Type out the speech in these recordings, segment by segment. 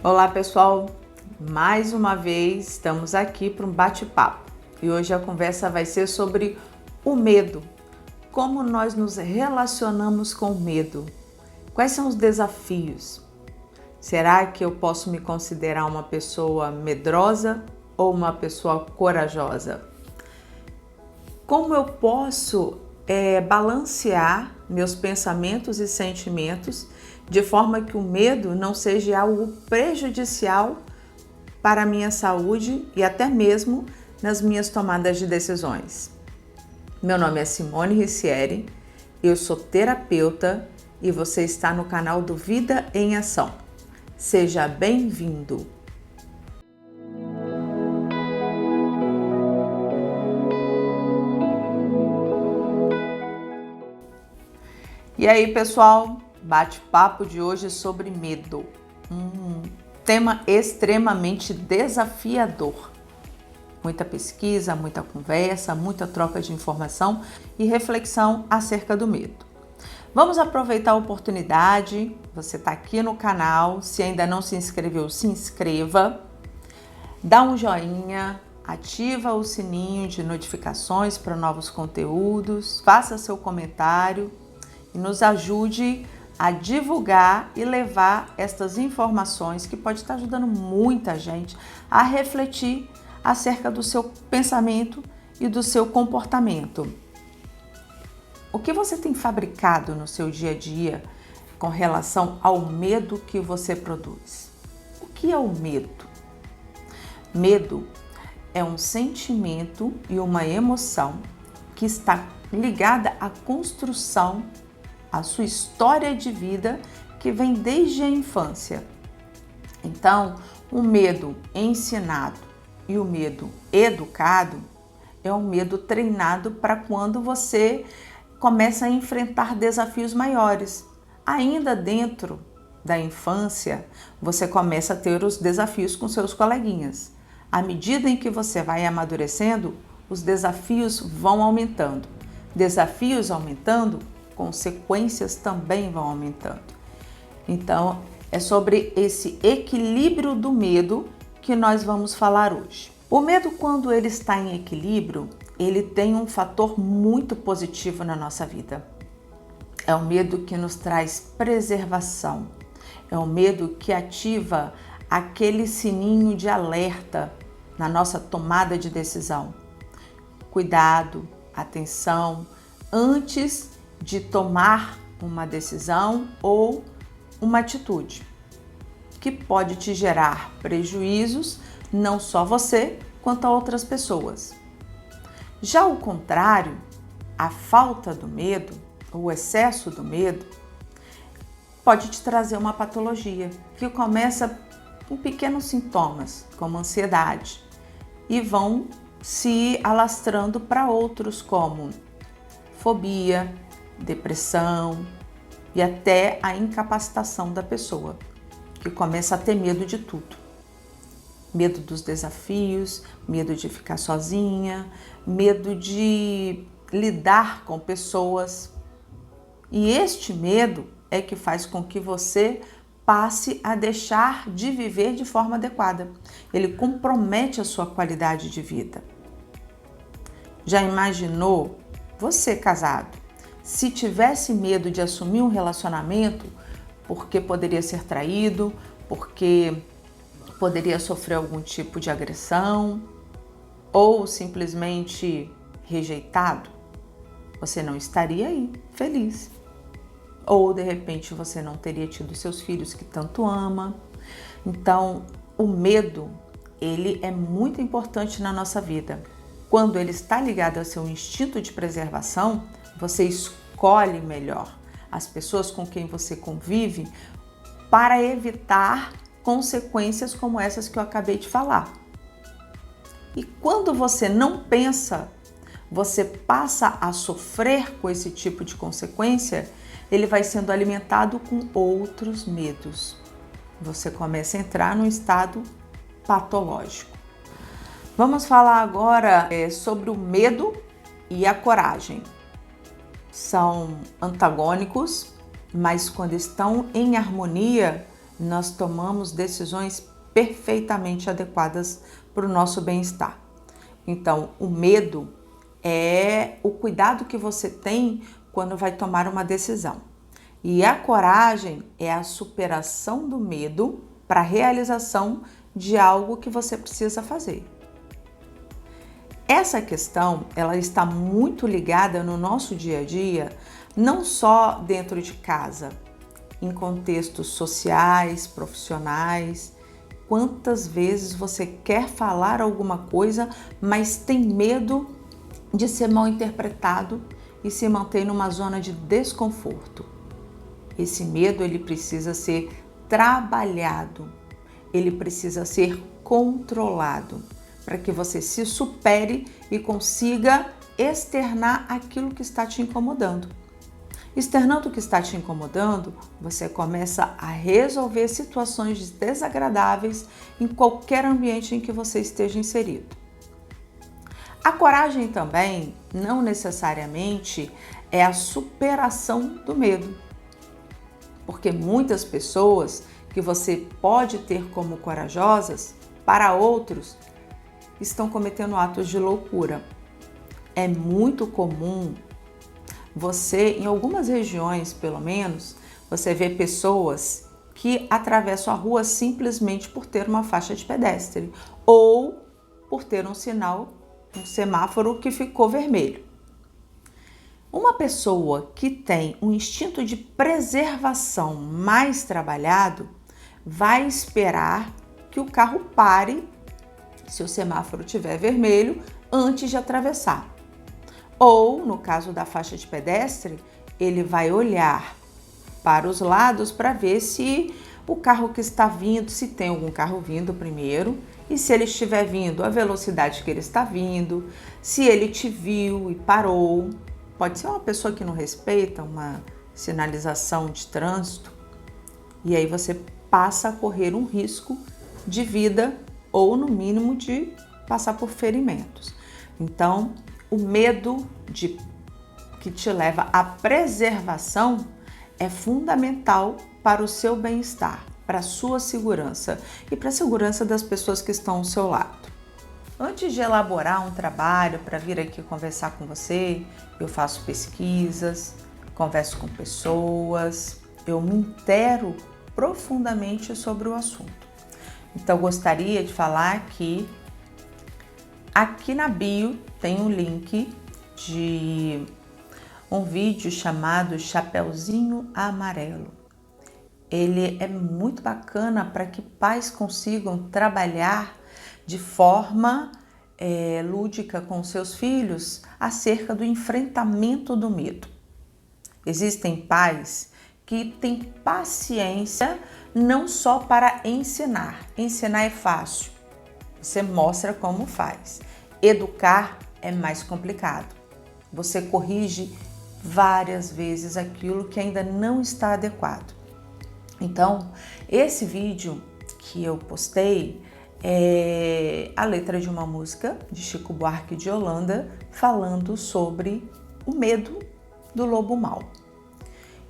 Olá pessoal, mais uma vez estamos aqui para um bate-papo e hoje a conversa vai ser sobre o medo. Como nós nos relacionamos com o medo? Quais são os desafios? Será que eu posso me considerar uma pessoa medrosa ou uma pessoa corajosa? Como eu posso balancear meus pensamentos e sentimentos de forma que o medo não seja algo prejudicial para a minha saúde e até mesmo nas minhas tomadas de decisões? Meu nome é Simone Ricieri, eu sou terapeuta e você está no canal do Vida em Ação. Seja bem-vindo! E aí, pessoal, bate-papo de hoje sobre medo. Tema extremamente desafiador. Muita pesquisa, muita conversa, muita troca de informação e reflexão acerca do medo. Vamos aproveitar a oportunidade, você está aqui no canal, se ainda não se inscreveu, se inscreva, dá um joinha, ativa o sininho de notificações para novos conteúdos, faça seu comentário e nos ajude a divulgar e levar estas informações que pode estar ajudando muita gente a refletir acerca do seu pensamento e do seu comportamento. O que você tem fabricado no seu dia a dia com relação ao medo que você produz? O que é o medo? Medo é um sentimento e uma emoção que está ligada à construção, à sua história de vida que vem desde a infância. Então, o medo ensinado e o medo educado é um medo treinado para quando você começa a enfrentar desafios maiores. Ainda dentro da infância, você começa a ter os desafios com seus coleguinhas. À medida em que você vai amadurecendo, os desafios vão aumentando. Desafios aumentando, consequências também vão aumentando. Então, é sobre esse equilíbrio do medo que nós vamos falar hoje. O medo, quando ele está em equilíbrio, ele tem um fator muito positivo na nossa vida. É o medo que nos traz preservação. É o medo que ativa aquele sininho de alerta na nossa tomada de decisão. Cuidado, atenção, antes de tomar uma decisão ou uma atitude que pode te gerar prejuízos, não só você, quanto a outras pessoas. Já o contrário, a falta do medo, o excesso do medo, pode te trazer uma patologia que começa com pequenos sintomas, como ansiedade, e vão se alastrando para outros, como fobia, depressão e até a incapacitação da pessoa, que começa a ter medo de tudo. Medo dos desafios, medo de ficar sozinha, medo de lidar com pessoas. E este medo é que faz com que você passe a deixar de viver de forma adequada. Ele compromete a sua qualidade de vida. Já imaginou você casado? Se tivesse medo de assumir um relacionamento, porque poderia ser traído, porque poderia sofrer algum tipo de agressão ou simplesmente rejeitado, você não estaria aí feliz. Ou de repente você não teria tido seus filhos que tanto ama. Então, o medo, ele é muito importante na nossa vida. Quando ele está ligado ao seu instinto de preservação, você escolhe melhor as pessoas com quem você convive para evitar consequências como essas que eu acabei de falar. E quando você não pensa, você passa a sofrer com esse tipo de consequência, ele vai sendo alimentado com outros medos. Você começa a entrar num estado patológico. Vamos falar agora sobre o medo e a coragem. São antagônicos, mas quando estão em harmonia, nós tomamos decisões perfeitamente adequadas para o nosso bem-estar. Então, o medo é o cuidado que você tem quando vai tomar uma decisão. E a coragem é a superação do medo para a realização de algo que você precisa fazer. Essa questão, ela está muito ligada no nosso dia a dia, não só dentro de casa, em contextos sociais, profissionais. Quantas vezes você quer falar alguma coisa, mas tem medo de ser mal interpretado e se manter numa zona de desconforto? Esse medo, ele precisa ser trabalhado, ele precisa ser controlado, para que você se supere e consiga externar aquilo que está te incomodando. Externando o que está te incomodando, você começa a resolver situações desagradáveis em qualquer ambiente em que você esteja inserido. A coragem também, não necessariamente, é a superação do medo. Porque muitas pessoas que você pode ter como corajosas, para outros, estão cometendo atos de loucura. É muito comum você, em algumas regiões pelo menos, você vê pessoas que atravessam a rua simplesmente por ter uma faixa de pedestre ou por ter um sinal, um semáforo que ficou vermelho. Uma pessoa que tem um instinto de preservação mais trabalhado vai esperar que o carro pare se o semáforo estiver vermelho antes de atravessar. Ou, no caso da faixa de pedestre, ele vai olhar para os lados para ver se o carro que está vindo, se tem algum carro vindo primeiro, e se ele estiver vindo, a velocidade que ele está vindo, se ele te viu e parou. Pode ser uma pessoa que não respeita uma sinalização de trânsito, e aí você passa a correr um risco de vida ou, no mínimo, de passar por ferimentos. Então, o medo que te leva à preservação é fundamental para o seu bem-estar, para a sua segurança e para a segurança das pessoas que estão ao seu lado. Antes de elaborar um trabalho para vir aqui conversar com você, eu faço pesquisas, converso com pessoas, eu me intero profundamente sobre o assunto. Então, gostaria de falar que aqui na bio tem um link de um vídeo chamado Chapeuzinho Amarelo. Ele é muito bacana para que pais consigam trabalhar de forma lúdica com seus filhos acerca do enfrentamento do medo. Existem pais que têm paciência não só para ensinar. Ensinar é fácil, você mostra como faz. Educar é mais complicado. Você corrige várias vezes aquilo que ainda não está adequado. Então, esse vídeo que eu postei é a letra de uma música de Chico Buarque de Holanda falando sobre o medo do lobo mau.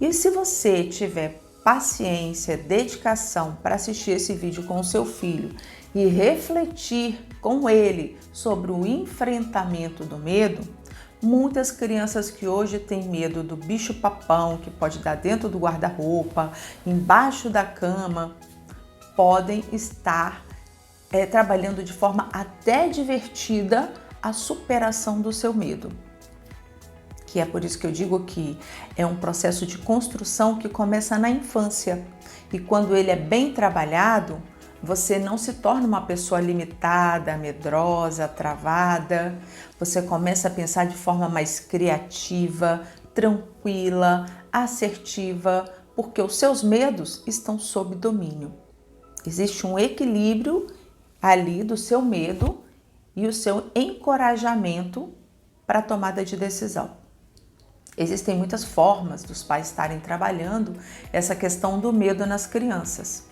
E se você tiver paciência, dedicação para assistir esse vídeo com o seu filho e refletir com ele sobre o enfrentamento do medo, muitas crianças que hoje têm medo do bicho-papão, que pode dar dentro do guarda-roupa, embaixo da cama, podem estar trabalhando de forma até divertida a superação do seu medo. Que é por isso que eu digo que é um processo de construção que começa na infância. E quando ele é bem trabalhado, você não se torna uma pessoa limitada, medrosa, travada. Você começa a pensar de forma mais criativa, tranquila, assertiva, porque os seus medos estão sob domínio. Existe um equilíbrio ali do seu medo e o seu encorajamento para a tomada de decisão. Existem muitas formas dos pais estarem trabalhando essa questão do medo nas crianças.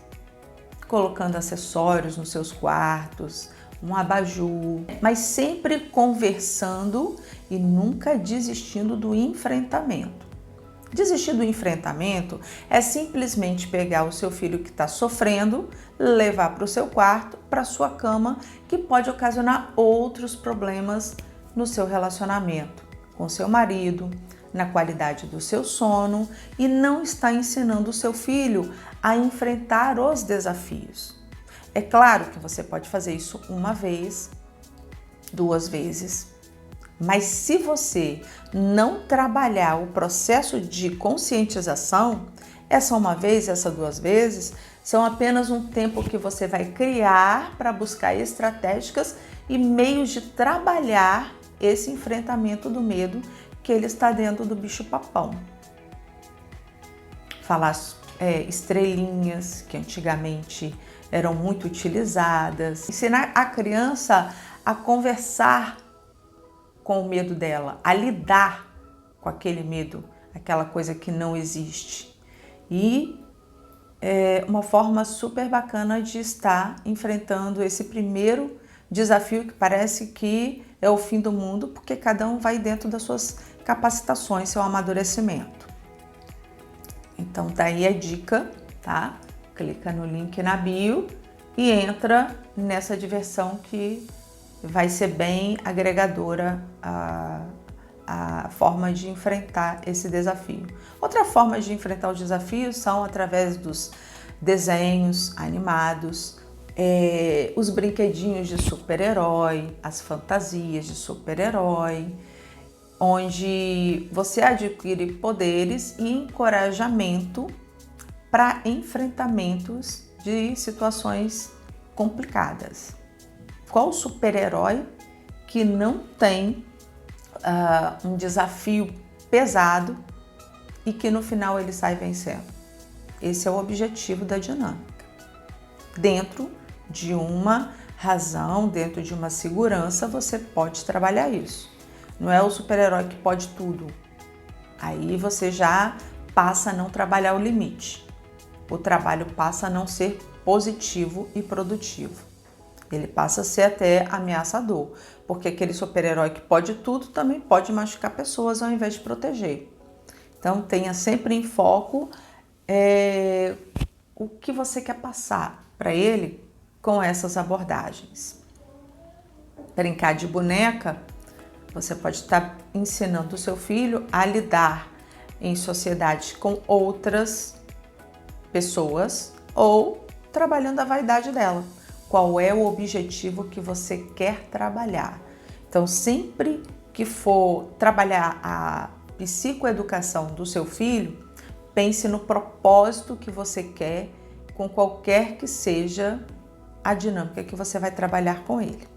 Colocando acessórios nos seus quartos, um abajur, mas sempre conversando e nunca desistindo do enfrentamento. Desistir do enfrentamento é simplesmente pegar o seu filho que está sofrendo, levar para o seu quarto, para a sua cama, que pode ocasionar outros problemas no seu relacionamento com seu marido, na qualidade do seu sono, e não está ensinando o seu filho a enfrentar os desafios. É claro que você pode fazer isso uma vez, 2 vezes, mas se você não trabalhar o processo de conscientização, essa uma vez, essa 2 vezes, são apenas um tempo que você vai criar para buscar estratégias e meios de trabalhar esse enfrentamento do medo que ele está dentro do bicho-papão. Falar estrelinhas, que antigamente eram muito utilizadas. Ensinar a criança a conversar com o medo dela, a lidar com aquele medo, aquela coisa que não existe. E é uma forma super bacana de estar enfrentando esse primeiro desafio que parece que é o fim do mundo, porque cada um vai dentro das suas capacitações, seu amadurecimento. Então tá aí a dica, tá? Clica no link na bio e entra nessa diversão que vai ser bem agregadora a forma de enfrentar esse desafio. Outra forma de enfrentar os desafios são através dos desenhos animados, os brinquedinhos de super-herói, as fantasias de super-herói, onde você adquire poderes e encorajamento para enfrentamentos de situações complicadas. Qual super-herói que não tem um desafio pesado e que no final ele sai vencendo? Esse é o objetivo da dinâmica. Dentro de uma razão, dentro de uma segurança, você pode trabalhar isso. Não é o super-herói que pode tudo. Aí você já passa a não trabalhar o limite. O trabalho passa a não ser positivo e produtivo. Ele passa a ser até ameaçador, porque aquele super-herói que pode tudo também pode machucar pessoas ao invés de proteger. Então tenha sempre em foco o que você quer passar para ele com essas abordagens. Brincar de boneca, você pode estar ensinando o seu filho a lidar em sociedade com outras pessoas ou trabalhando a vaidade dela. Qual é o objetivo que você quer trabalhar? Então, sempre que for trabalhar a psicoeducação do seu filho, pense no propósito que você quer com qualquer que seja a dinâmica que você vai trabalhar com ele.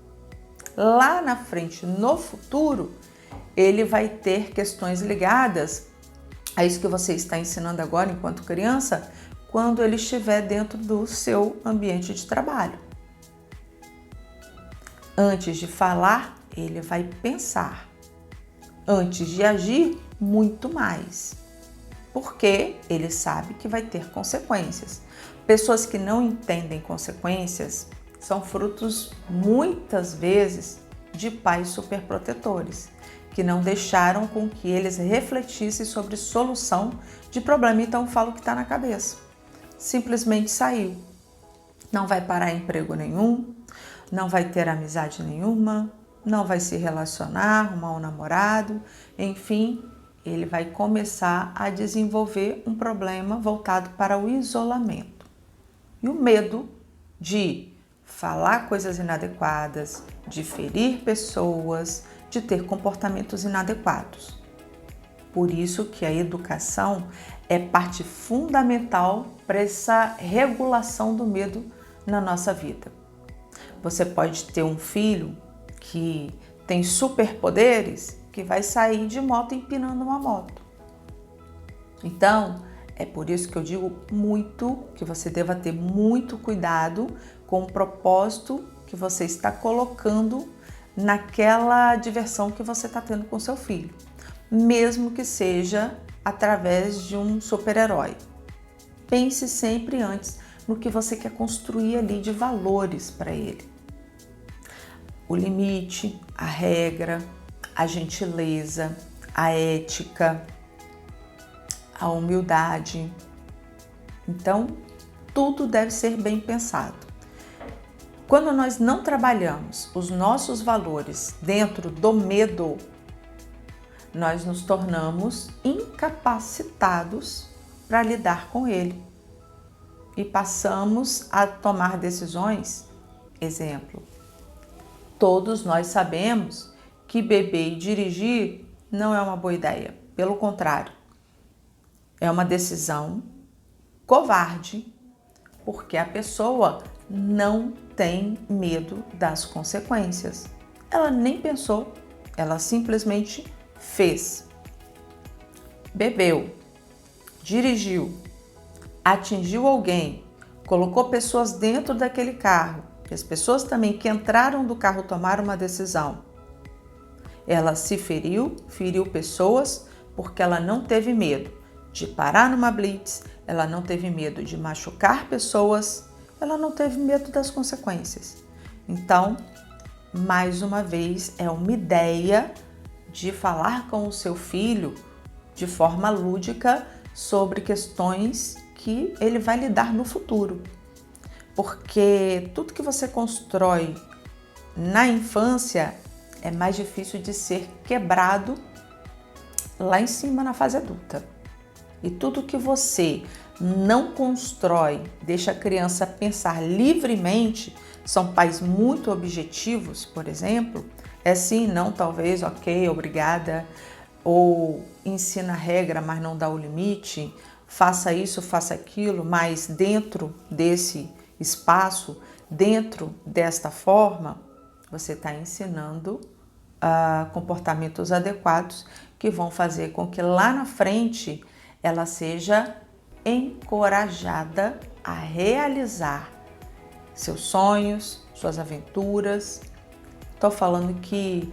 Lá na frente, no futuro, ele vai ter questões ligadas a isso que você está ensinando agora enquanto criança, quando ele estiver dentro do seu ambiente de trabalho. Antes de falar, ele vai pensar. Antes de agir, muito mais. Porque ele sabe que vai ter consequências. Pessoas que não entendem consequências são frutos, muitas vezes, de pais superprotetores, que não deixaram com que eles refletissem sobre solução de problema. Então, falo o que está na cabeça. Simplesmente saiu. Não vai parar emprego nenhum, não vai ter amizade nenhuma, não vai se relacionar, arrumar um namorado, enfim, ele vai começar a desenvolver um problema voltado para o isolamento. E o medo de falar coisas inadequadas, de ferir pessoas, de ter comportamentos inadequados. Por isso que a educação é parte fundamental para essa regulação do medo na nossa vida. Você pode ter um filho que tem superpoderes que vai sair de moto empinando uma moto. Então, é por isso que eu digo muito que você deva ter muito cuidado com o propósito que você está colocando naquela diversão que você está tendo com seu filho, mesmo que seja através de um super-herói. Pense sempre antes no que você quer construir ali de valores para ele. O limite, a regra, a gentileza, a ética, a humildade. Então, tudo deve ser bem pensado. Quando nós não trabalhamos os nossos valores dentro do medo, nós nos tornamos incapacitados para lidar com ele e passamos a tomar decisões. Exemplo, todos nós sabemos que beber e dirigir não é uma boa ideia, pelo contrário, é uma decisão covarde, porque a pessoa não tem medo das consequências. Ela nem pensou, ela simplesmente fez. Bebeu, dirigiu, atingiu alguém, colocou pessoas dentro daquele carro, e as pessoas também que entraram do carro tomaram uma decisão. Ela se feriu pessoas porque ela não teve medo de parar numa blitz, ela não teve medo de machucar pessoas, ela não teve medo das consequências. Então, mais uma vez, é uma ideia de falar com o seu filho de forma lúdica sobre questões que ele vai lidar no futuro. Porque tudo que você constrói na infância é mais difícil de ser quebrado lá em cima na fase adulta. E tudo que você não constrói, deixa a criança pensar livremente, são pais muito objetivos, por exemplo, é sim, não, talvez, ok, obrigada, ou ensina a regra, mas não dá o limite, faça isso, faça aquilo, mas dentro desse espaço, dentro desta forma, você está ensinando comportamentos adequados que vão fazer com que lá na frente ela seja encorajada a realizar seus sonhos, suas aventuras. Estou falando que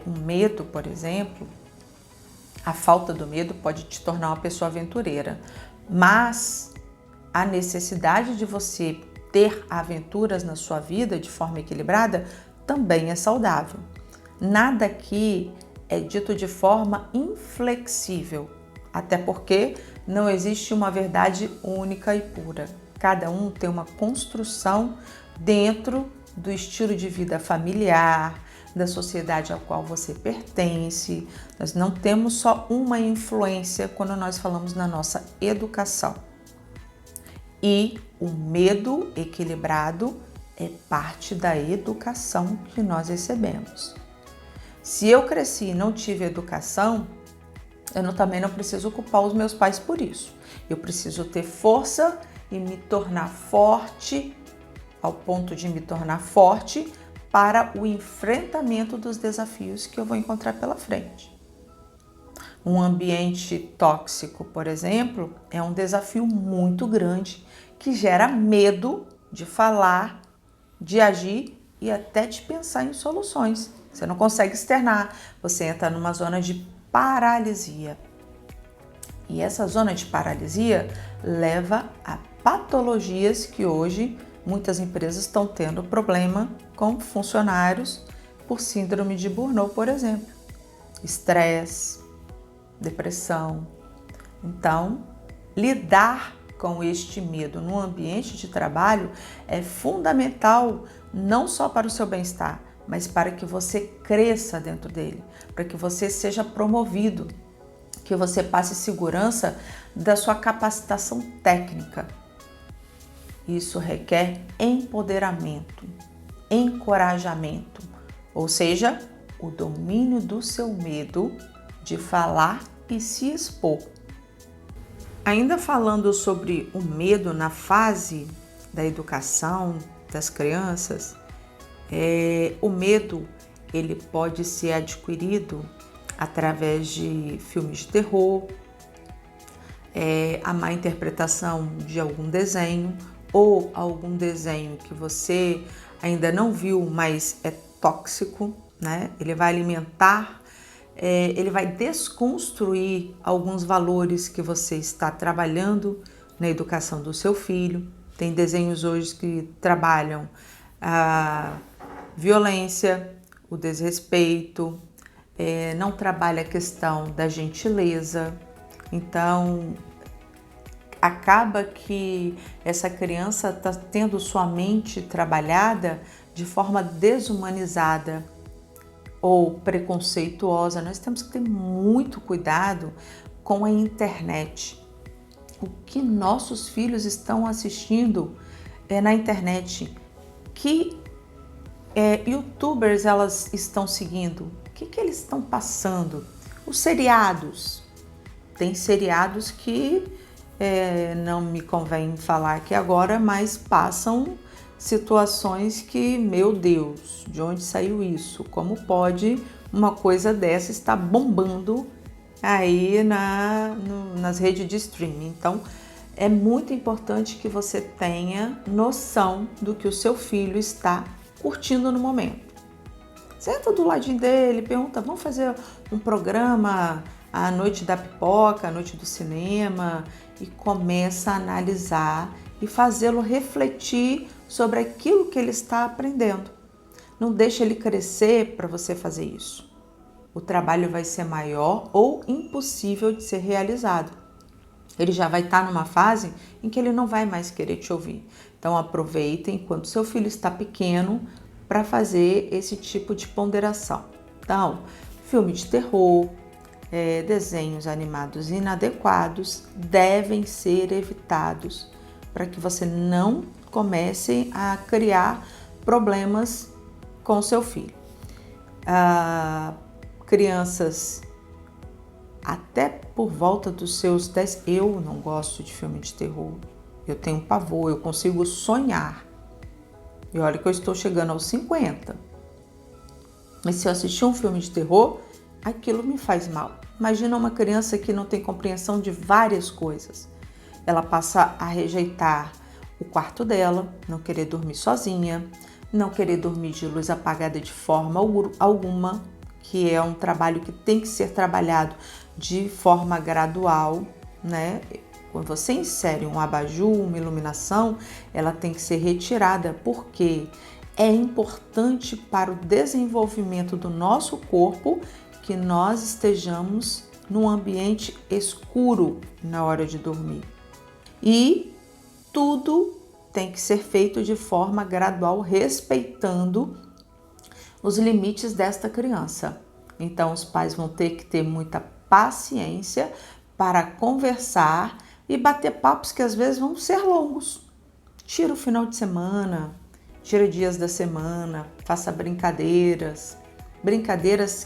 o medo, por exemplo, a falta do medo pode te tornar uma pessoa aventureira, mas a necessidade de você ter aventuras na sua vida de forma equilibrada também é saudável. Nada aqui é dito de forma inflexível, até porque não existe uma verdade única e pura. Cada um tem uma construção dentro do estilo de vida familiar, da sociedade à qual você pertence. Nós não temos só uma influência quando nós falamos na nossa educação. E o medo equilibrado é parte da educação que nós recebemos. Se eu cresci e não tive educação, eu também não preciso culpar os meus pais por isso. Eu preciso ter força e me tornar forte, ao ponto de me tornar forte para o enfrentamento dos desafios que eu vou encontrar pela frente. Um ambiente tóxico, por exemplo, é um desafio muito grande que gera medo de falar, de agir e até de pensar em soluções. Você não consegue externar, você entra numa zona de paralisia. E essa zona de paralisia leva a patologias que hoje muitas empresas estão tendo problema com funcionários por síndrome de Burnout, por exemplo. Estresse, depressão. Então, lidar com este medo no ambiente de trabalho é fundamental não só para o seu bem-estar, mas para que você cresça dentro dele, para que você seja promovido, que você passe segurança da sua capacitação técnica. Isso requer empoderamento, encorajamento, ou seja, o domínio do seu medo de falar e se expor. Ainda falando sobre o medo na fase da educação das crianças, o medo ele pode ser adquirido através de filmes de terror, a má interpretação de algum desenho ou algum desenho que você ainda não viu, mas é tóxico, né? Ele vai alimentar, ele vai desconstruir alguns valores que você está trabalhando na educação do seu filho. Tem desenhos hoje que trabalham a violência, o desrespeito, não trabalha a questão da gentileza, Então, acaba que essa criança está tendo sua mente trabalhada de forma desumanizada ou preconceituosa. Nós temos que ter muito cuidado com a internet. O que nossos filhos estão assistindo na internet? Que youtubers elas estão seguindo? O que eles estão passando? Os seriados. Tem seriados que não me convém falar aqui agora, mas passam situações que, meu Deus, de onde saiu isso? Como pode uma coisa dessa estar bombando aí nas redes de streaming? Então, é muito importante que você tenha noção do que o seu filho está curtindo no momento. Senta do ladinho dele, pergunta, vamos fazer um programa à noite da pipoca, à noite do cinema, e começa a analisar e fazê-lo refletir sobre aquilo que ele está aprendendo. Não deixa ele crescer para você fazer isso. O trabalho vai ser maior ou impossível de ser realizado. Ele já vai estar numa fase em que ele não vai mais querer te ouvir. Então aproveita enquanto seu filho está pequeno para fazer esse tipo de ponderação. Então, filme de terror, desenhos animados inadequados devem ser evitados para que você não comece a criar problemas com seu filho. Crianças até por volta dos seus 10, eu não gosto de filme de terror, eu tenho pavor, eu consigo sonhar. E olha que eu estou chegando aos 50. Mas se eu assistir um filme de terror, aquilo me faz mal. Imagina uma criança que não tem compreensão de várias coisas. Ela passa a rejeitar o quarto dela, não querer dormir sozinha, não querer dormir de luz apagada de forma alguma, que é um trabalho que tem que ser trabalhado de forma gradual, né? Quando você insere um abajur, uma iluminação, ela tem que ser retirada, porque é importante para o desenvolvimento do nosso corpo que nós estejamos num ambiente escuro na hora de dormir. E tudo tem que ser feito de forma gradual, respeitando os limites desta criança. Então, os pais vão ter que ter muita paciência para conversar e bater papos que às vezes vão ser longos. Tira o final de semana, tira dias da semana, faça brincadeiras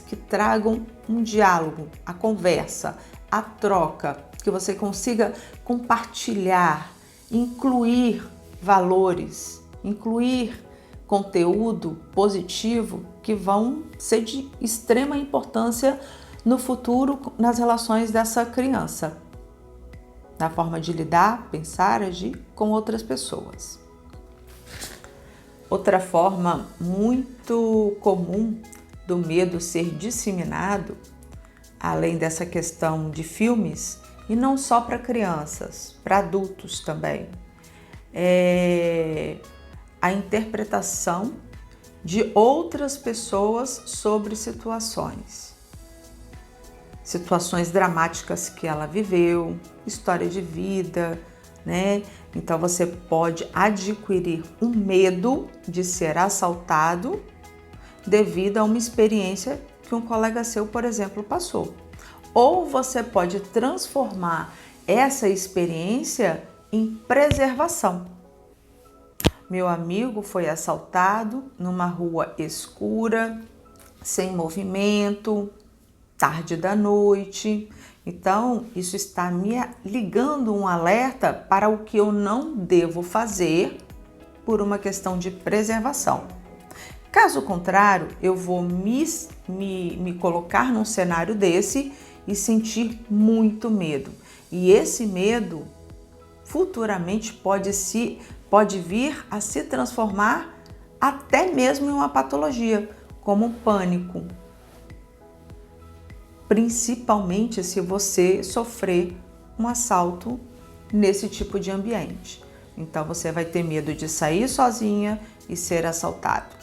que tragam um diálogo, a conversa, a troca, que você consiga compartilhar, incluir valores, incluir conteúdo positivo que vão ser de extrema importância no futuro nas relações dessa criança, na forma de lidar, pensar, agir com outras pessoas. Outra forma muito comum do medo ser disseminado, além dessa questão de filmes, e não só para crianças, para adultos também, é a interpretação de outras pessoas sobre situações dramáticas que ela viveu, história de vida, né? Então você pode adquirir um medo de ser assaltado devido a uma experiência que um colega seu, por exemplo, passou. Ou você pode transformar essa experiência em preservação. Meu amigo foi assaltado numa rua escura, sem movimento, tarde da noite. Então, isso está me ligando um alerta para o que eu não devo fazer por uma questão de preservação. Caso contrário, eu vou me colocar num cenário desse e sentir muito medo. E esse medo futuramente pode vir a se transformar até mesmo em uma patologia, como pânico. Principalmente se você sofrer um assalto nesse tipo de ambiente. Então você vai ter medo de sair sozinha e ser assaltado.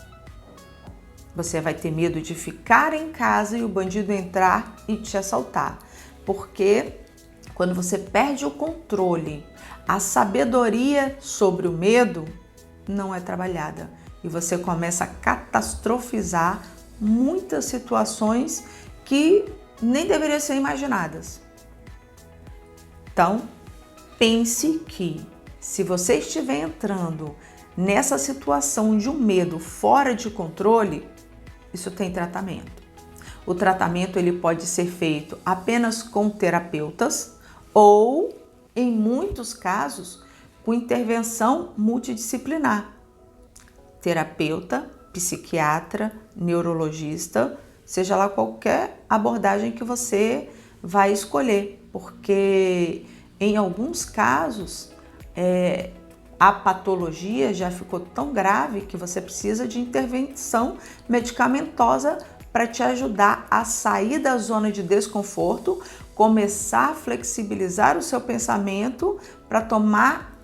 Você vai ter medo de ficar em casa e o bandido entrar e te assaltar, porque Quando você perde o controle, a sabedoria sobre o medo não é trabalhada e você começa a catastrofizar muitas situações que nem deveriam ser imaginadas. Então, pense que se você estiver entrando nessa situação de um medo fora de controle, isso tem tratamento. O tratamento ele pode ser feito apenas com terapeutas ou, em muitos casos, com intervenção multidisciplinar. Terapeuta, psiquiatra, neurologista, seja lá qualquer abordagem que você vai escolher, porque em alguns casos a patologia já ficou tão grave que você precisa de intervenção medicamentosa para te ajudar a sair da zona de desconforto, começar a flexibilizar o seu pensamento para tomar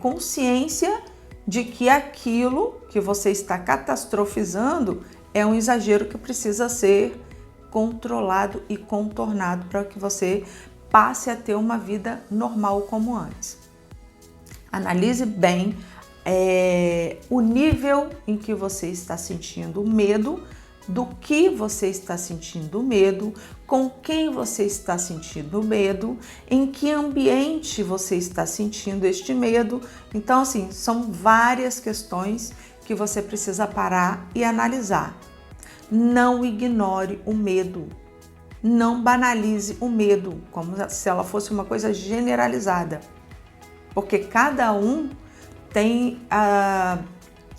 consciência de que aquilo que você está catastrofizando é um exagero que precisa ser controlado e contornado para que você passe a ter uma vida normal como antes. Analise bem o nível em que você está sentindo medo, do que você está sentindo medo, com quem você está sentindo medo, em que ambiente você está sentindo este medo. Então, assim, são várias questões que você precisa parar e analisar. Não ignore o medo. Não banalize o medo, como se ela fosse uma coisa generalizada. Porque cada um tem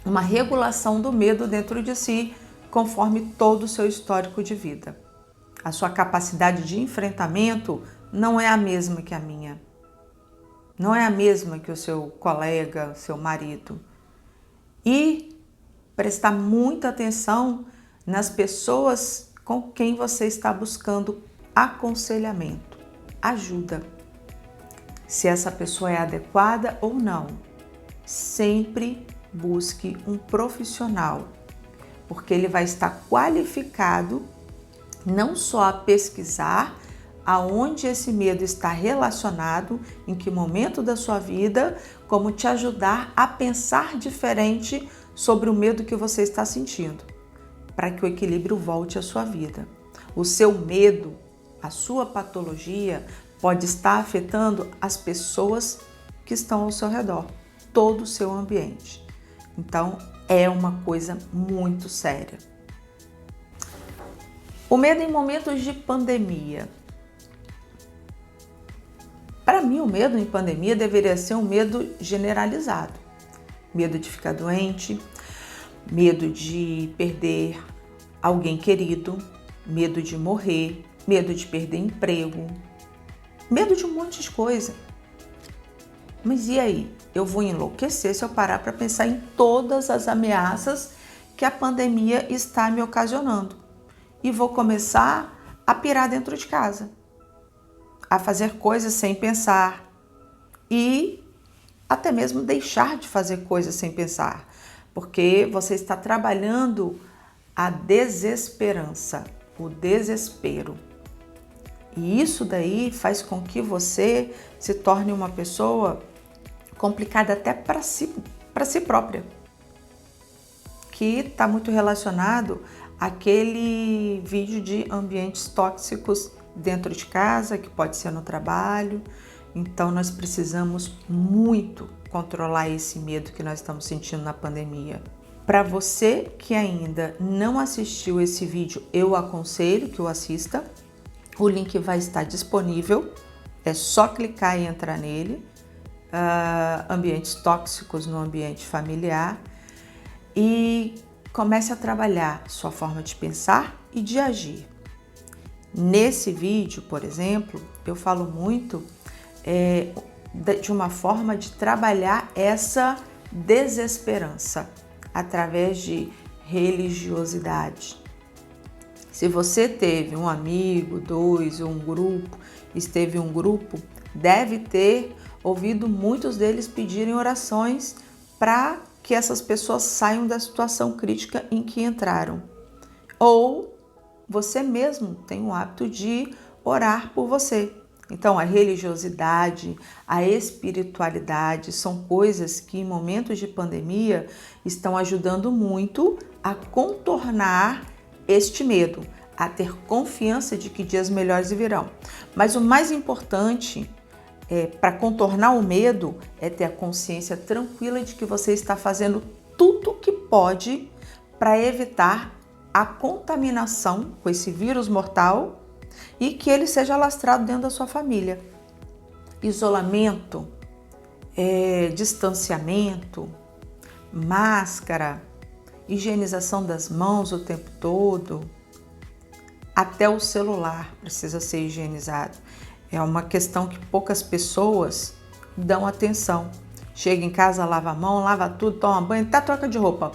uma regulação do medo dentro de si, conforme todo o seu histórico de vida. A sua capacidade de enfrentamento não é a mesma que a minha. Não é a mesma que o seu colega, seu marido. E prestar muita atenção nas pessoas com quem você está buscando aconselhamento, ajuda. Se essa pessoa é adequada ou não. Sempre busque um profissional, porque ele vai estar qualificado não só a pesquisar aonde esse medo está relacionado, em que momento da sua vida, como te ajudar a pensar diferente sobre o medo que você está sentindo, para que o equilíbrio volte à sua vida. O seu medo, a sua patologia, pode estar afetando as pessoas que estão ao seu redor, todo o seu ambiente. Então, é uma coisa muito séria. O medo em momentos de pandemia. Para mim, o medo em pandemia deveria ser um medo generalizado. Medo de ficar doente, medo de perder alguém querido, medo de morrer, medo de perder emprego, medo de um monte de coisa. Mas e aí? Eu vou enlouquecer se eu parar para pensar em todas as ameaças que a pandemia está me ocasionando. E vou começar a pirar dentro de casa, a fazer coisas sem pensar e até mesmo deixar de fazer coisas sem pensar, porque você está trabalhando a desesperança, o desespero. E isso daí faz com que você se torne uma pessoa complicada até para si própria, que está muito relacionado àquele vídeo de ambientes tóxicos dentro de casa, que pode ser no trabalho. Então nós precisamos muito controlar esse medo que nós estamos sentindo na pandemia. Para você que ainda não assistiu esse vídeo, eu aconselho que o assista. O link vai estar disponível, é só clicar e entrar nele. Ambientes tóxicos no ambiente familiar, e comece a trabalhar sua forma de pensar e de agir. Nesse vídeo, por exemplo, eu falo muito de uma forma de trabalhar essa desesperança através de religiosidade. Se você teve um amigo, dois ou um grupo, esteve em um grupo, deve ter ouvido muitos deles pedirem orações para que essas pessoas saiam da situação crítica em que entraram. Ou você mesmo tem o hábito de orar por você. Então, a religiosidade, a espiritualidade são coisas que em momentos de pandemia estão ajudando muito a contornar este medo, a ter confiança de que dias melhores virão. Mas o mais importante para contornar o medo é ter a consciência tranquila de que você está fazendo tudo o que pode para evitar a contaminação com esse vírus mortal e que ele seja alastrado dentro da sua família. Isolamento, distanciamento, máscara, higienização das mãos o tempo todo, até o celular precisa ser higienizado. É uma questão que poucas pessoas dão atenção. Chega em casa, lava a mão, lava tudo, toma banho, até troca de roupa.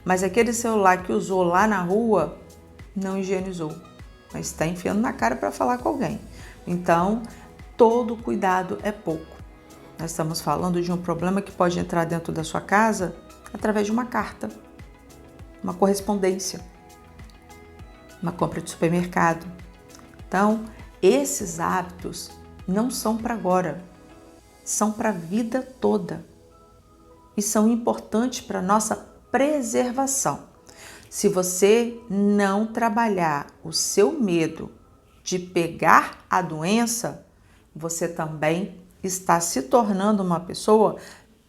Mas aquele celular que usou lá na rua não higienizou, mas está enfiando na cara para falar com alguém. Então, todo cuidado é pouco. Nós estamos falando de um problema que pode entrar dentro da sua casa através de uma carta, uma correspondência, uma compra de supermercado. Então, esses hábitos não são para agora, são para a vida toda e são importantes para a nossa preservação. Se você não trabalhar o seu medo de pegar a doença, você também está se tornando uma pessoa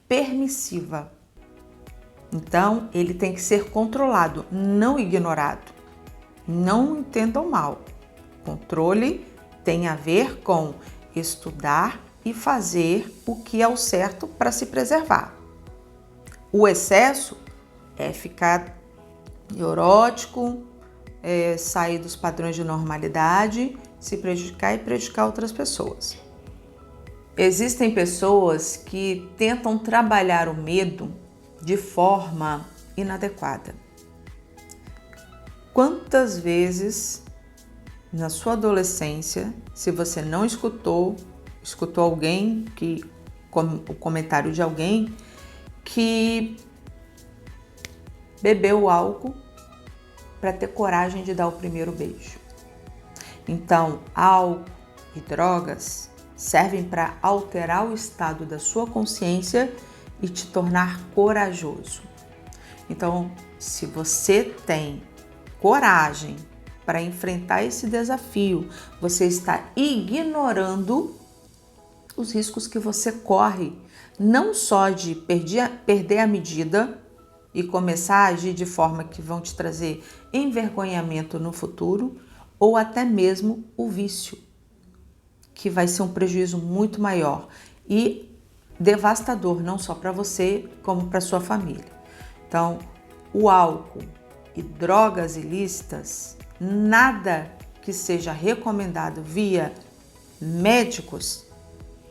permissiva. Então, ele tem que ser controlado, não ignorado. Não entendam mal. Controle tem a ver com estudar e fazer o que é o certo para se preservar. O excesso é ficar neurótico, sair dos padrões de normalidade, se prejudicar e prejudicar outras pessoas. Existem pessoas que tentam trabalhar o medo de forma inadequada. Quantas vezes na sua adolescência, se você não escutou alguém o comentário de alguém que bebeu álcool para ter coragem de dar o primeiro beijo. Então, álcool e drogas servem para alterar o estado da sua consciência e te tornar corajoso. Então, se você tem coragem para enfrentar esse desafio, você está ignorando os riscos que você corre, não só de perder a medida e começar a agir de forma que vão te trazer envergonhamento no futuro, ou até mesmo o vício, que vai ser um prejuízo muito maior e devastador, não só para você, como para sua família. Então, o álcool e drogas ilícitas, nada que seja recomendado via médicos,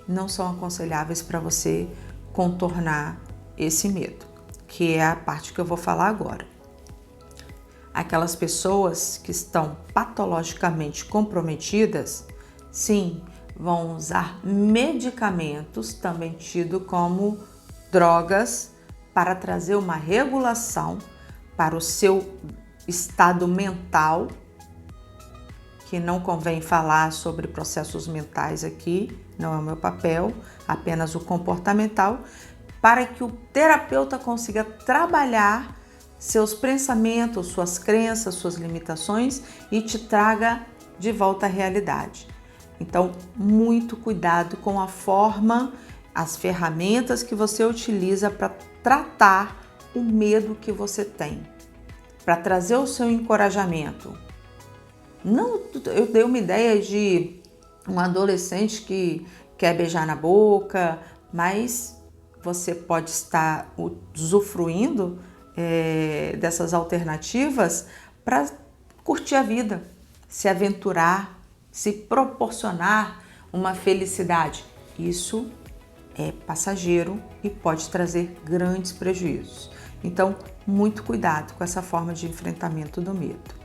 não são aconselháveis para você contornar esse medo, que é a parte que eu vou falar agora. Aquelas pessoas que estão patologicamente comprometidas, sim, vão usar medicamentos, também tido como drogas, para trazer uma regulação para o seu estado mental, que não convém falar sobre processos mentais aqui, não é o meu papel, apenas o comportamental, para que o terapeuta consiga trabalhar seus pensamentos, suas crenças, suas limitações e te traga de volta à realidade. Então, muito cuidado com a forma, as ferramentas que você utiliza para tratar o medo que você tem, para trazer o seu encorajamento. Não, eu dei uma ideia de um adolescente que quer beijar na boca, mas você pode estar usufruindo dessas alternativas para curtir a vida, se aventurar, se proporcionar uma felicidade. Isso é passageiro e pode trazer grandes prejuízos. Então, muito cuidado com essa forma de enfrentamento do medo.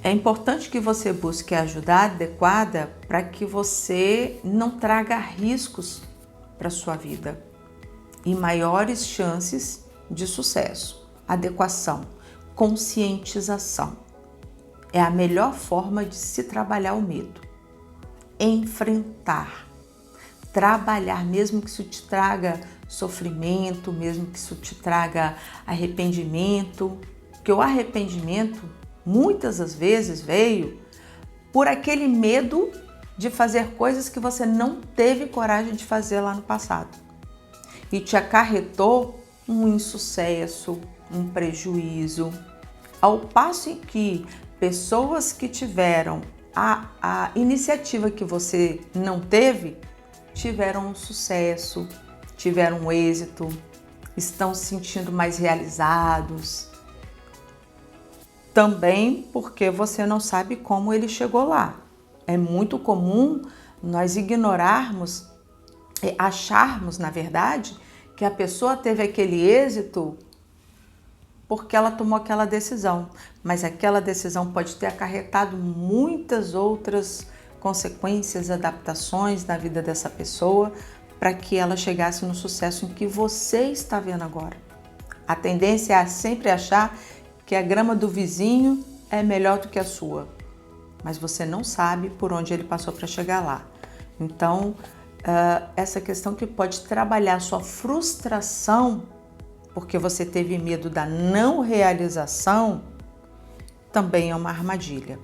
É importante que você busque a ajuda adequada para que você não traga riscos para a sua vida e maiores chances de sucesso. Adequação, conscientização é a melhor forma de se trabalhar o medo. enfrentar, trabalhar, mesmo que isso te traga sofrimento, mesmo que isso te traga arrependimento, porque o arrependimento muitas das vezes veio por aquele medo de fazer coisas que você não teve coragem de fazer lá no passado e te acarretou um insucesso, um prejuízo. Ao passo em que pessoas que tiveram a iniciativa que você não teve, tiveram um sucesso, tiveram um êxito, estão se sentindo mais realizados. Também porque você não sabe como ele chegou lá. É muito comum nós ignorarmos, acharmos, na verdade, que a pessoa teve aquele êxito porque ela tomou aquela decisão, mas aquela decisão pode ter acarretado muitas outras consequências, adaptações na vida dessa pessoa para que ela chegasse no sucesso em que você está vendo agora. A tendência é sempre achar que a grama do vizinho é melhor do que a sua, mas você não sabe por onde ele passou para chegar lá. Então, essa questão que pode trabalhar a sua frustração porque você teve medo da não realização, também é uma armadilha.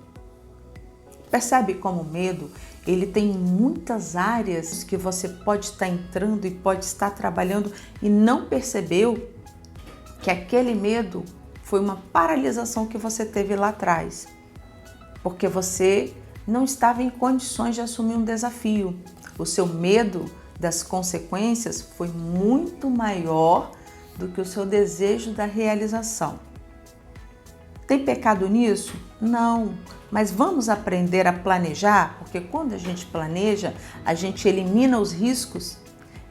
Percebe como o medo, ele tem muitas áreas que você pode estar entrando e pode estar trabalhando e não percebeu que aquele medo foi uma paralisação que você teve lá atrás, porque você não estava em condições de assumir um desafio. O seu medo das consequências foi muito maior do que o seu desejo da realização. Tem pecado nisso? Não, mas vamos aprender a planejar, porque quando a gente planeja, a gente elimina os riscos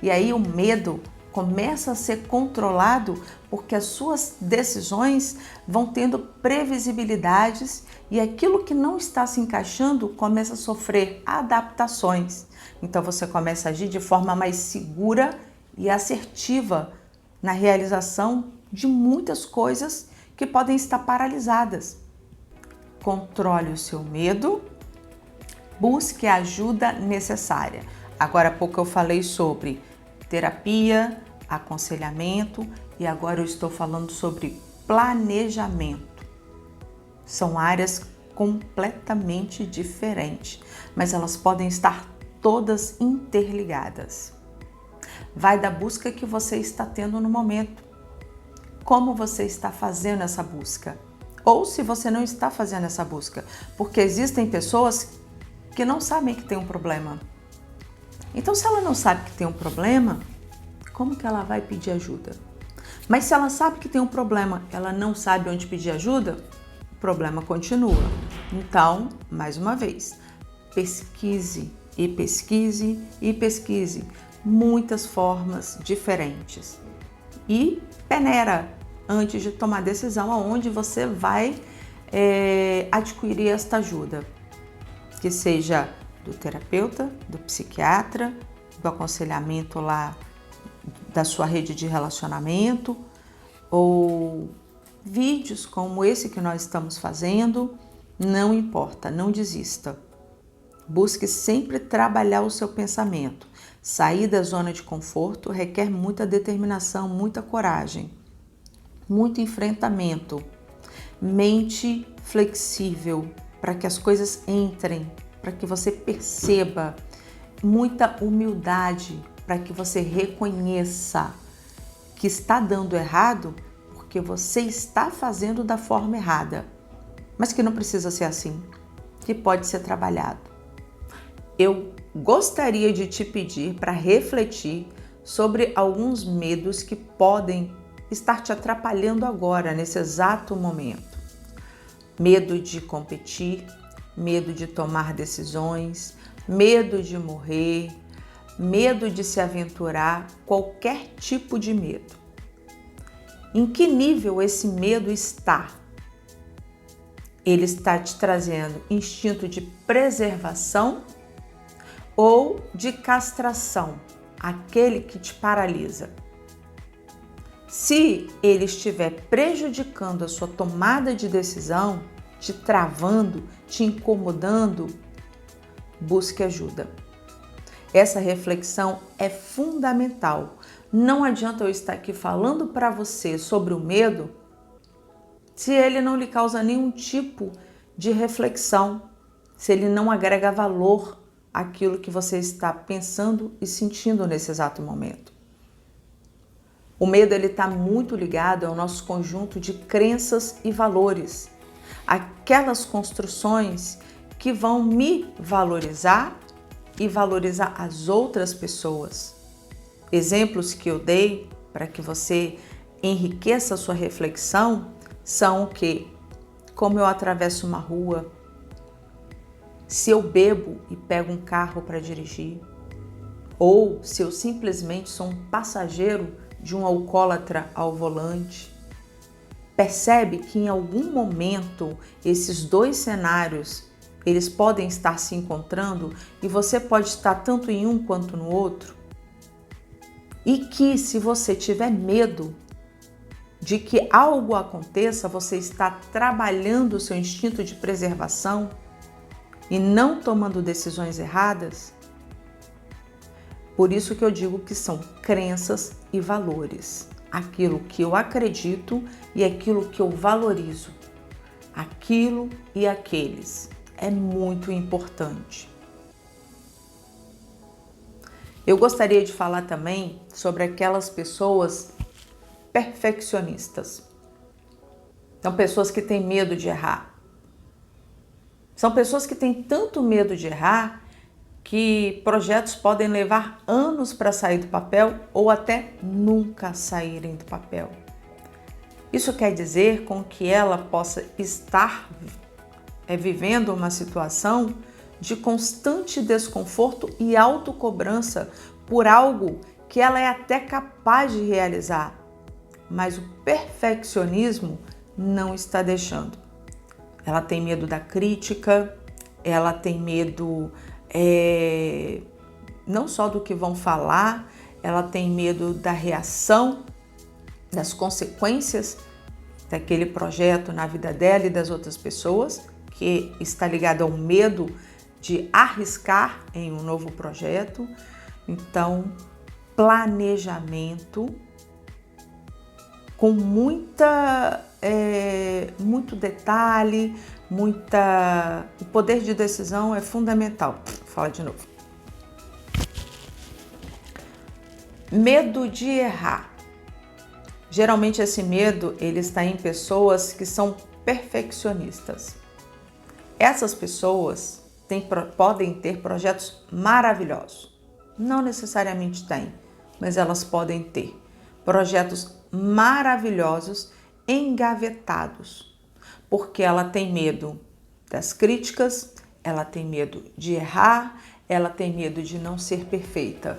e aí o medo começa a ser controlado porque as suas decisões vão tendo previsibilidades e aquilo que não está se encaixando começa a sofrer adaptações. Então você começa a agir de forma mais segura e assertiva na realização de muitas coisas que podem estar paralisadas. Controle o seu medo, busque a ajuda necessária. Agora há pouco eu falei sobre terapia, aconselhamento e agora eu estou falando sobre planejamento. São áreas completamente diferentes, mas elas podem estar todas interligadas. Vai da busca que você está tendo no momento. Como você está fazendo essa busca? Ou se você não está fazendo essa busca, porque existem pessoas que não sabem que tem um problema. Então, se ela não sabe que tem um problema, como que ela vai pedir ajuda? Mas se ela sabe que tem um problema, ela não sabe onde pedir ajuda, o problema continua. Então, mais uma vez, pesquise e pesquise e pesquise muitas formas diferentes e peneira antes de tomar decisão aonde você vai adquirir esta ajuda, que seja do terapeuta, do psiquiatra, do aconselhamento lá da sua rede de relacionamento ou vídeos como esse que nós estamos fazendo, não importa, não desista. Busque sempre trabalhar o seu pensamento. Sair da zona de conforto requer muita determinação, muita coragem, muito enfrentamento. Mente flexível para que as coisas entrem, para que você perceba. Muita humildade para que você reconheça que está dando errado porque você está fazendo da forma errada, mas que não precisa ser assim, que pode ser trabalhado. Eu gostaria de te pedir para refletir sobre alguns medos que podem estar te atrapalhando agora, nesse exato momento. Medo de competir, medo de tomar decisões, medo de morrer, medo de se aventurar, qualquer tipo de medo. Em que nível esse medo está? Ele está te trazendo instinto de preservação ou de castração, aquele que te paralisa? Se ele estiver prejudicando a sua tomada de decisão, te travando, te incomodando, busque ajuda. Essa reflexão é fundamental. Não adianta eu estar aqui falando para você sobre o medo se ele não lhe causa nenhum tipo de reflexão, se ele não agrega valor àquilo que você está pensando e sentindo nesse exato momento. O medo está muito ligado ao nosso conjunto de crenças e valores, aquelas construções que vão me valorizar e valorizar as outras pessoas. Exemplos que eu dei para que você enriqueça a sua reflexão são o quê? Como eu atravesso uma rua, se eu bebo e pego um carro para dirigir, ou se eu simplesmente sou um passageiro de um alcoólatra ao volante. Percebe que em algum momento esses dois cenários eles podem estar se encontrando e você pode estar tanto em um quanto no outro? E que se você tiver medo de que algo aconteça, você está trabalhando o seu instinto de preservação e não tomando decisões erradas? Por isso que eu digo que são crenças e valores. Aquilo que eu acredito e aquilo que eu valorizo. Aquilo e aqueles. É muito importante. Eu gostaria de falar também sobre aquelas pessoas perfeccionistas. São pessoas que têm medo de errar. São pessoas que têm tanto medo de errar que projetos podem levar anos para sair do papel ou até nunca saírem do papel. Isso quer dizer com que ela possa estar vivendo uma situação de constante desconforto e autocobrança por algo que ela é até capaz de realizar, mas o perfeccionismo não está deixando. Ela tem medo da crítica, ela tem medo não só do que vão falar, ela tem medo da reação, das consequências daquele projeto na vida dela e das outras pessoas, que está ligado ao medo de arriscar em um novo projeto. Então, planejamento com muito detalhe, o poder de decisão é fundamental. Fala de novo. Medo de errar. Geralmente esse medo ele está em pessoas que são perfeccionistas. Essas pessoas podem ter projetos maravilhosos. Não necessariamente têm, mas elas podem ter projetos maravilhosos engavetados, porque ela tem medo das críticas, ela tem medo de errar, ela tem medo de não ser perfeita.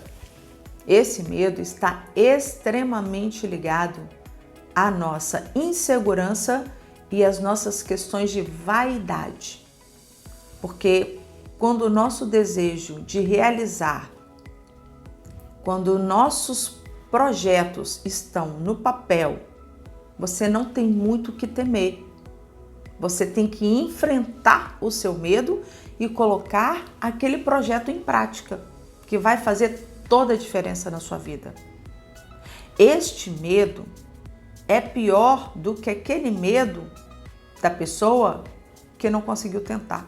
Esse medo está extremamente ligado à nossa insegurança e às nossas questões de vaidade. Porque quando o nosso desejo de realizar, quando nossos projetos estão no papel, você não tem muito o que temer. Você tem que enfrentar o seu medo e colocar aquele projeto em prática, que vai fazer toda a diferença na sua vida. Este medo é pior do que aquele medo da pessoa que não conseguiu tentar.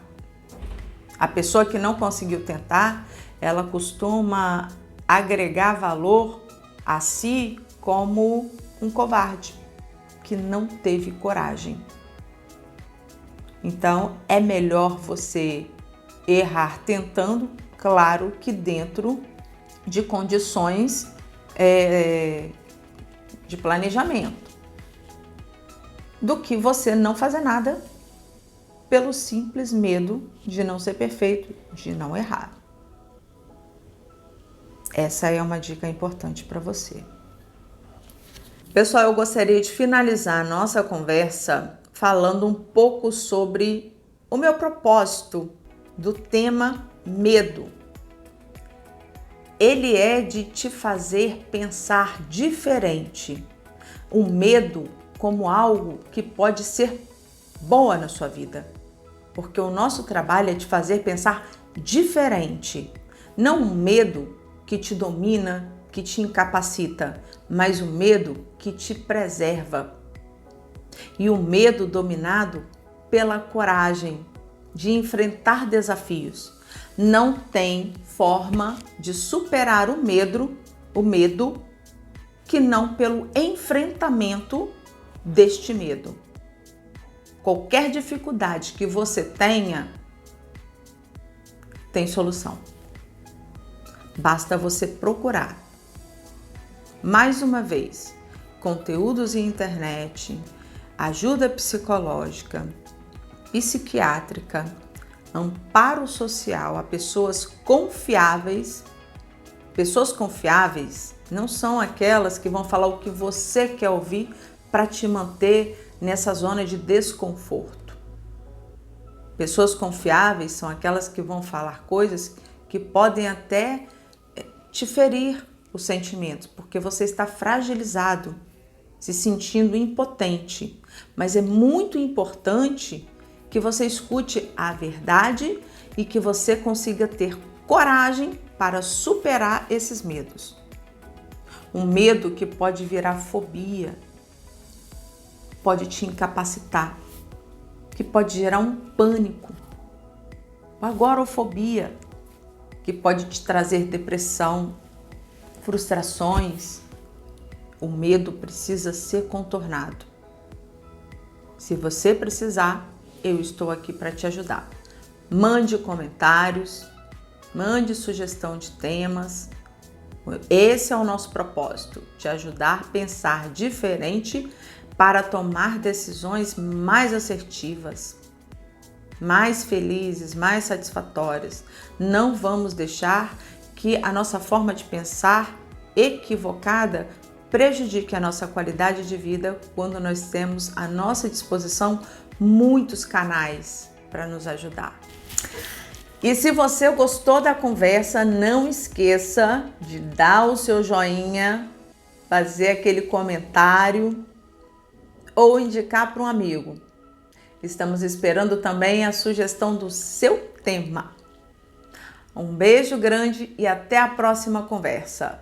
A pessoa que não conseguiu tentar, ela costuma agregar valor a si como um covarde, que não teve coragem. Então, é melhor você errar tentando, claro que dentro de condições de planejamento, do que você não fazer nada pelo simples medo de não ser perfeito, de não errar. Essa é uma dica importante para você. Pessoal, eu gostaria de finalizar a nossa conversa falando um pouco sobre o meu propósito do tema medo. Ele é de te fazer pensar diferente. O medo como algo que pode ser boa na sua vida. Porque o nosso trabalho é te fazer pensar diferente. Não um medo que te domina, que te incapacita, mas o medo que te preserva. E o medo dominado pela coragem de enfrentar desafios. Não tem forma de superar o medo que não pelo enfrentamento deste medo. Qualquer dificuldade que você tenha, tem solução. Basta você procurar. Mais uma vez, conteúdos em internet, ajuda psicológica, psiquiátrica, amparo social a pessoas confiáveis. Pessoas confiáveis não são aquelas que vão falar o que você quer ouvir para te manter nessa zona de desconforto. Pessoas confiáveis são aquelas que vão falar coisas que podem até te ferir os sentimentos, porque você está fragilizado, se sentindo impotente. Mas é muito importante que você escute a verdade e que você consiga ter coragem para superar esses medos. Um medo que pode virar fobia, pode te incapacitar, que pode gerar um pânico, agorafobia, que pode te trazer depressão, frustrações. O medo precisa ser contornado. Se você precisar, eu estou aqui para te ajudar. Mande comentários, mande sugestão de temas. Esse é o nosso propósito, te ajudar a pensar diferente para tomar decisões mais assertivas, mais felizes, mais satisfatórias. Não vamos deixar que a nossa forma de pensar equivocada prejudique a nossa qualidade de vida quando nós temos à nossa disposição muitos canais para nos ajudar. E se você gostou da conversa, não esqueça de dar o seu joinha, fazer aquele comentário ou indicar para um amigo. Estamos esperando também a sugestão do seu tema. Um beijo grande e até a próxima conversa.